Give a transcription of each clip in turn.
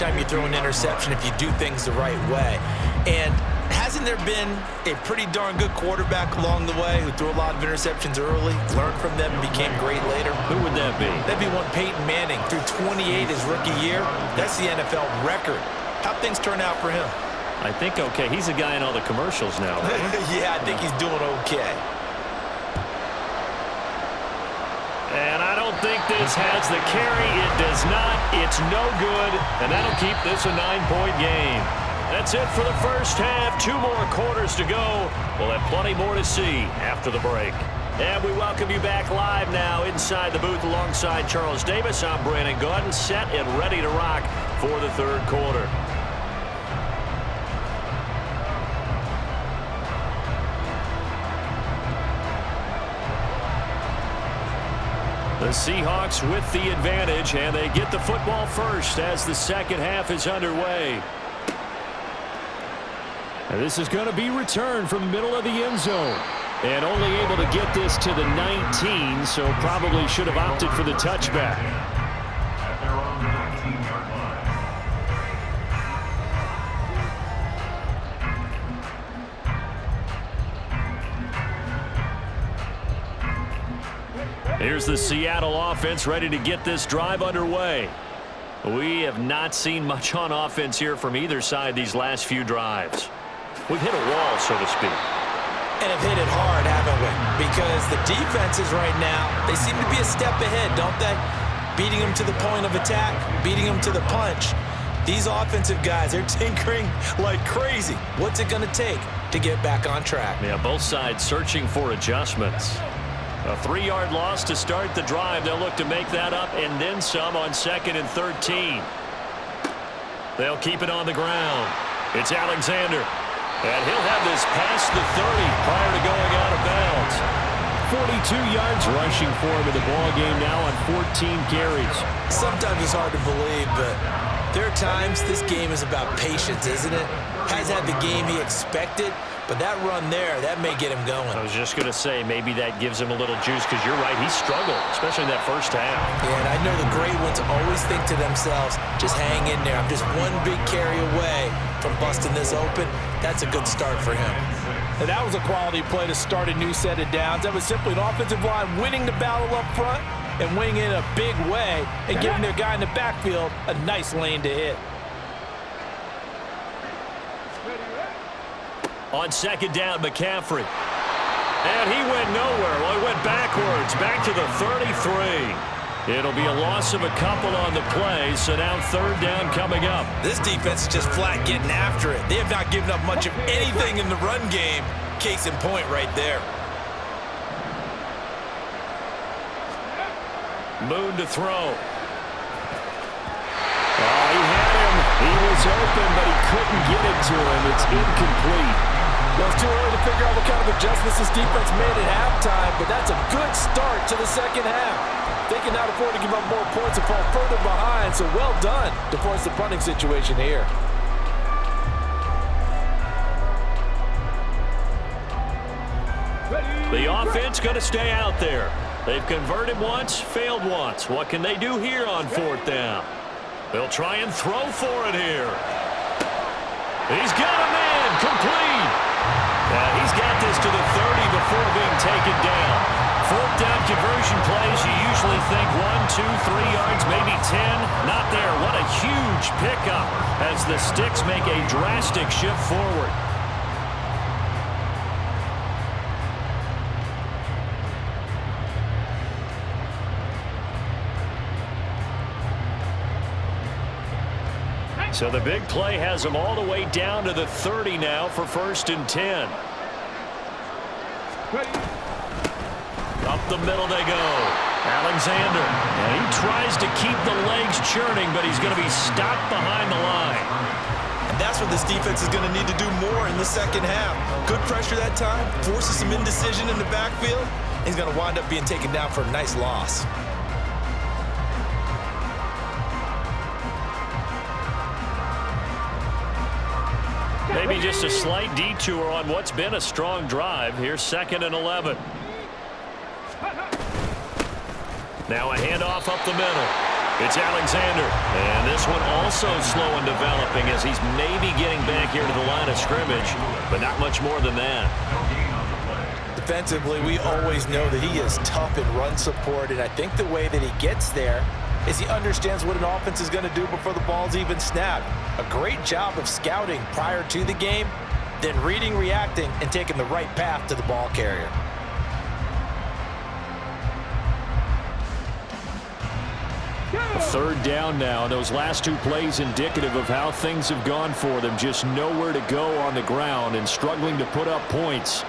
anytime you throw an interception if you do things the right way. And hasn't there been a pretty darn good quarterback along the way who threw a lot of interceptions early, learned from them, and became great later? Who would that be? That'd be one Peyton Manning. Threw 28 his rookie year. That's the NFL record. How'd things turn out for him? I think okay. He's a guy in all the commercials now. Yeah, I think he's doing okay. And I don't think this has the carry. It does not. It's no good. And that'll keep this a 9-point game. That's it for the first half. 2 more quarters to go. We'll have plenty more to see after the break. And we welcome you back live now inside the booth alongside Charles Davis. I'm Brandon Gaudin, set and ready to rock for the third quarter. The Seahawks with the advantage, and they get the football first as the second half is underway. And this is going to be returned from the middle of the end zone. And only able to get this to the 19, so probably should have opted for the touchback. Here's the Seattle offense ready to get this drive underway. We have not seen much on offense here from either side these last few drives. We've hit a wall, so to speak. And have hit it hard, haven't we? Because the defenses right now, they seem to be a step ahead, don't they? Beating them to the point of attack, beating them to the punch. These offensive guys, they're tinkering like crazy. What's it going to take to get back on track? Yeah, both sides searching for adjustments. A 3-yard loss to start the drive. They'll look to make that up and then some on 2nd and 13. They'll keep it on the ground. It's Alexander. And he'll have this past the 30 prior to going out of bounds. 42 yards rushing for him in the ball game now on 14 carries. Sometimes it's hard to believe, but there are times this game is about patience, isn't it? Has had the game he expected, but that run there, that may get him going. I was just going to say, maybe that gives him a little juice, because you're right, he struggled, especially in that first half. Yeah, and I know the great ones always think to themselves, just hang in there. I'm just one big carry away from busting this open. That's a good start for him. And that was a quality play to start a new set of downs. That was simply an offensive line winning the battle up front and winning in a big way and giving their guy in the backfield a nice lane to hit. On 2nd down, McCaffrey. And he went nowhere. Well, he went backwards, back to the 33. It'll be a loss of a couple on the play, so now 3rd down coming up. This defense is just flat getting after it. They have not given up much of anything in the run game. Case in point right there. Moon to throw. Oh, he had him. He was open, but he couldn't get it to him. It's incomplete. Well, it's too early to figure out what kind of adjustments this defense made at halftime, but that's a good start to the second half. They can not afford to give up more points and fall further behind, so well done to force the punting situation here. The offense going to stay out there. They've converted once, failed once. What can they do here on 4th down? They'll try and throw for it here. He's got a man, complete. He's got this to the 30 before being taken down. 4th down conversion plays, you usually think 1, 2, 3 yards, maybe 10. Not there. What a huge pickup as the Sticks make a drastic shift forward. So the big play has them all the way down to the 30 now for 1st and 10. Up the middle they go. Alexander. And he tries to keep the legs churning, but he's going to be stopped behind the line. And that's what this defense is going to need to do more in the second half. Good pressure that time, forces some indecision in the backfield. He's going to wind up being taken down for a nice loss. Maybe just a slight detour on what's been a strong drive. Here's 2nd and 11. Now a handoff up the middle. It's Alexander. And this one also slow in developing as he's maybe getting back here to the line of scrimmage, but not much more than that. Defensively, we always know that he is tough in run support, and I think the way that he gets there is he understands what an offense is going to do before the ball's even snapped. A great job of scouting prior to the game, then reading, reacting, and taking the right path to the ball carrier. A third down now. Those last two plays indicative of how things have gone for them. Just nowhere to go on the ground and struggling to put up points.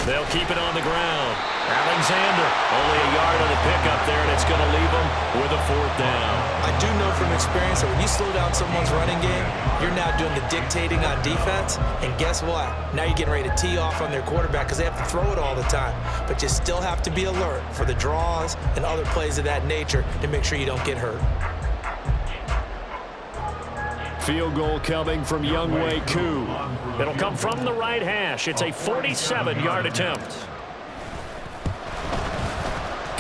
They'll keep it on the ground. Alexander, only a yard on the pickup there, and it's going to leave them with a fourth down. I do know from experience that when you slow down someone's running game, you're now doing the dictating on defense, and guess what? Now you're getting ready to tee off on their quarterback because they have to throw it all the time. But you still have to be alert for the draws and other plays of that nature to make sure you don't get hurt. Field goal coming from Younghoe Koo. It'll come from the right hash. It's a 47-yard attempt.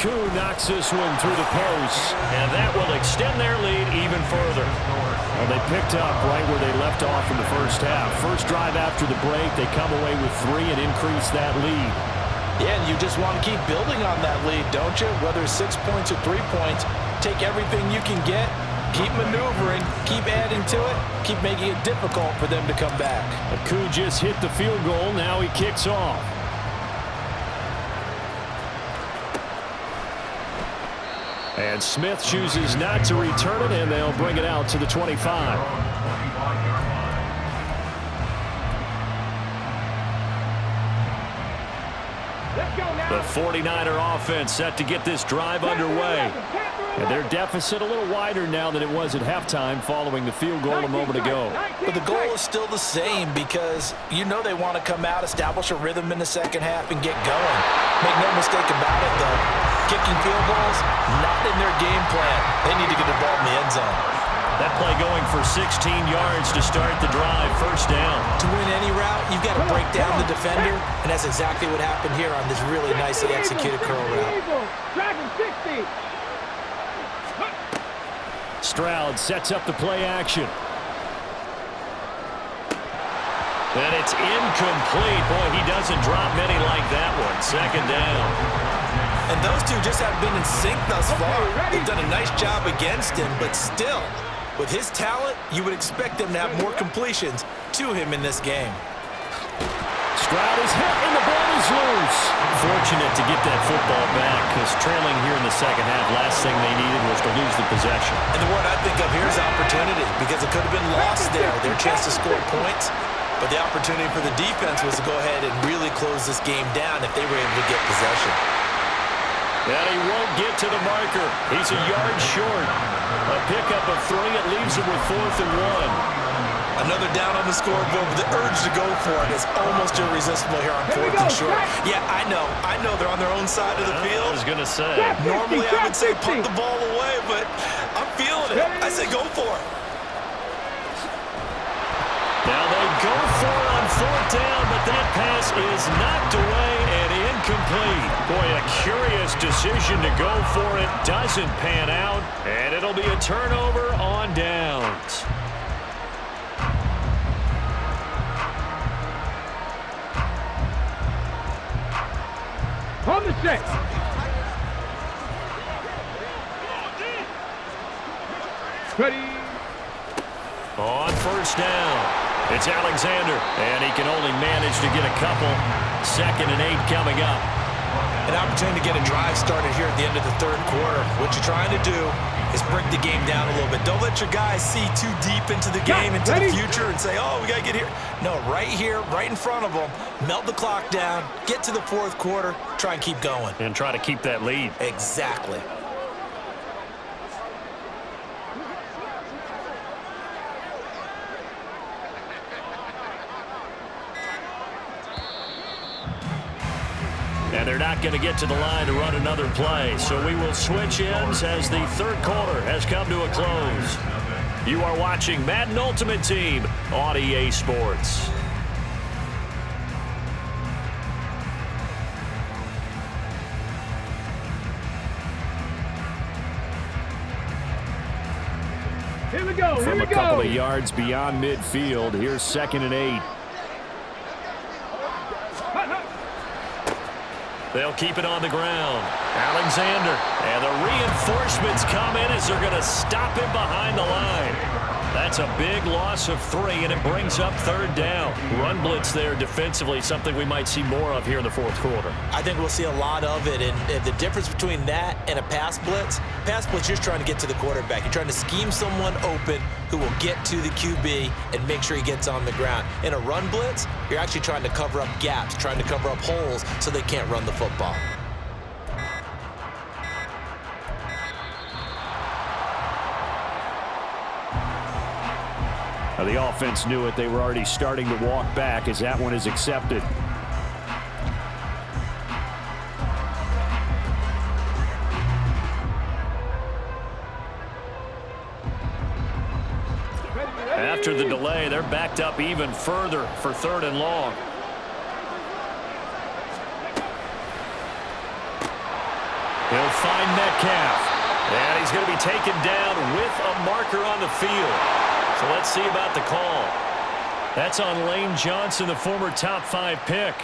Koo knocks this one through the post, and that will extend their lead even further. Well, they picked up right where they left off in the first half. First drive after the break, they come away with 3 and increase that lead. Yeah, and you just want to keep building on that lead, don't you? Whether it's 6 points or 3 points, take everything you can get. Keep maneuvering, keep adding to it, keep making it difficult for them to come back. Koo just hit the field goal. Now he kicks off. And Smith chooses not to return it, and they'll bring it out to the 25. The 49er offense set to get this drive underway. And their deficit a little wider now than it was at halftime following the field goal a moment ago. But the goal is still the same because you know they want to come out, establish a rhythm in the second half, and get going. Make no mistake about it, though. Kicking field goals, not in their game plan. They need to get the ball in the end zone. That play going for 16 yards to start the drive. First down. To win any route, you've got to break down the defender, and that's exactly what happened here on this really nicely executed curl route. Stroud sets up the play action. And it's incomplete. Boy, he doesn't drop many like that one. Second down. And those two just haven't been in sync thus far. They've done a nice job against him, but still, with his talent, you would expect them to have more completions to him in this game. Stroud is hit and the ball is loose. Fortunate to get that football back because trailing here in the second half, last thing they needed was to lose the possession. And the word I think of here is opportunity because it could have been lost there, their chance to score points. But the opportunity for the defense was to go ahead and really close this game down if they were able to get possession. And he won't get to the marker. He's a yard short. A pickup of 3. It leaves him with 4th and 1. Another down on the scoreboard, but the urge to go for it is almost irresistible here on 4th and short. Yeah, I know they're on their own side of the field. I was going to say. Normally I would say punt the ball away, but I'm feeling it. I say go for it. Now they go for it on 4th down, but that pass is knocked away and incomplete. Boy, a curious decision to go for it. Doesn't pan out, and it'll be a turnover on downs. On the set. Ready. On 1st down. It's Alexander, and he can only manage to get a couple. 2nd and 8 coming up. An opportunity to get a drive started here at the end of the 3rd quarter. What you're trying to do is break the game down a little bit. Don't let your guys see too deep into the game, into the future, and say, oh, we got to get here. No, right here, right in front of them, melt the clock down, get to the 4th quarter, try and keep going. And try to keep that lead. Exactly. And they're not going to get to the line to run another play. So we will switch ends as the 3rd quarter has come to a close. You are watching Madden Ultimate Team on EA Sports. Here we go. From a couple of yards beyond midfield, here's 2nd and 8. They'll keep it on the ground. Alexander. And the reinforcements come in as they're going to stop him behind the line. That's a big loss of 3, and it brings up 3rd down. Run blitz there defensively, something we might see more of here in the 4th quarter. I think we'll see a lot of it, and the difference between that and a pass blitz, you're just trying to get to the quarterback. You're trying to scheme someone open who will get to the QB and make sure he gets on the ground. In a run blitz, you're actually trying to cover up gaps, trying to cover up holes so they can't run the football. Now, the offense knew it. They were already starting to walk back as that one is accepted. After the delay, they're backed up even further for 3rd and long. He'll find Metcalf. And he's going to be taken down with a marker on the field. So let's see about the call. That's on Lane Johnson, the former top 5 pick.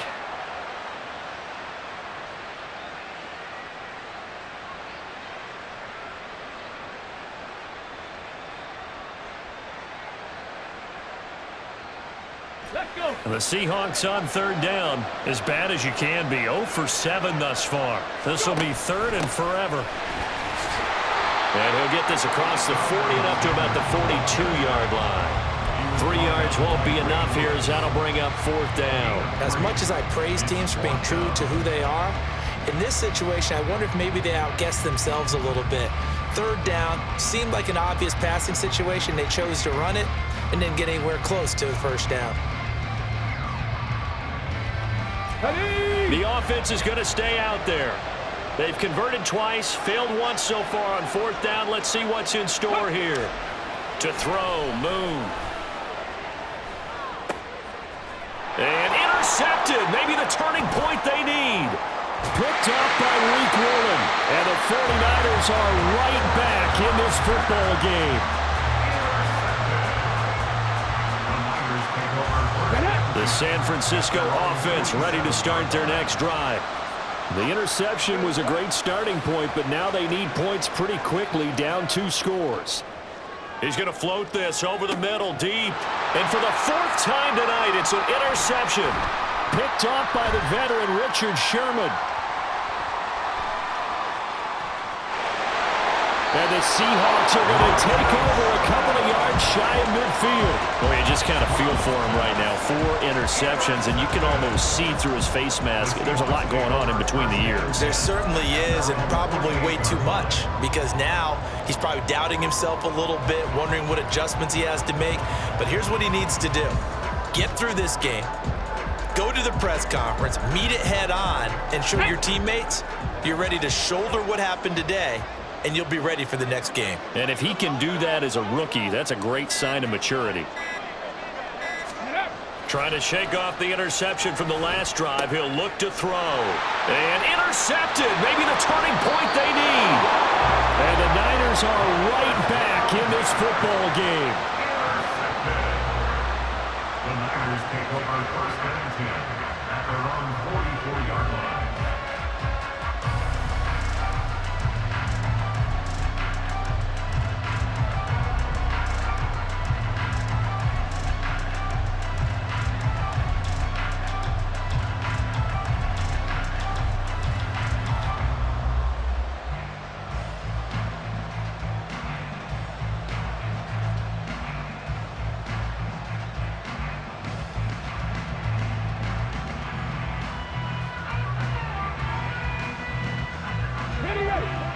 Let's go. And the Seahawks on 3rd down, as bad as you can be. 0 for 7 thus far. This will be 3rd and forever. And he'll get this across the 40 and up to about the 42-yard line. 3 yards won't be enough here as that'll bring up 4th down. As much as I praise teams for being true to who they are, in this situation, I wonder if maybe they outguessed themselves a little bit. 3rd down seemed like an obvious passing situation. They chose to run it and didn't get anywhere close to the 1st down. The offense is going to stay out there. They've converted twice, failed once so far on 4th down. Let's see what's in store here. To throw, Moon. And intercepted. Maybe the turning point they need. Picked off by Leek Woolen. And the 49ers are right back in this football game. The San Francisco offense ready to start their next drive. The interception was a great starting point, but now they need points pretty quickly, down 2 scores. He's going to float this over the middle, deep. And for the 4th time tonight, it's an interception. Picked off by the veteran Richard Sherman. And the Seahawks are going to take over a couple of yards shy of midfield. Well, you just kind of feel for him right now. 4 interceptions, and you can almost see through his face mask. There's a lot going on in between the ears. There certainly is, and probably way too much, because now he's probably doubting himself a little bit, wondering what adjustments he has to make. But here's what he needs to do. Get through this game. Go to the press conference, meet it head on, and show your teammates you're ready to shoulder what happened today, and you'll be ready for the next game. And if he can do that as a rookie, that's a great sign of maturity. Trying to shake off the interception from the last drive. He'll look to throw. And intercepted. Maybe the turning point they need. And the Niners are right back in this football game. The Niners take over 1st and 10 at their own 44-yard line.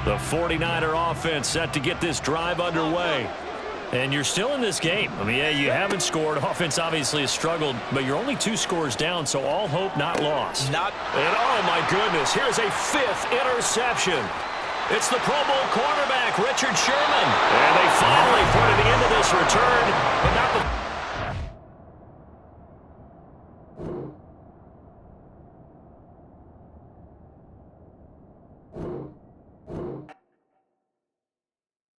The 49er offense set to get this drive underway. And you're still in this game. I mean, yeah, you haven't scored. Offense obviously has struggled, but you're only 2 scores down, so all hope not lost. And oh, my goodness, here's a 5th interception. It's the Pro Bowl quarterback, Richard Sherman. And they finally put it into this return, but not the...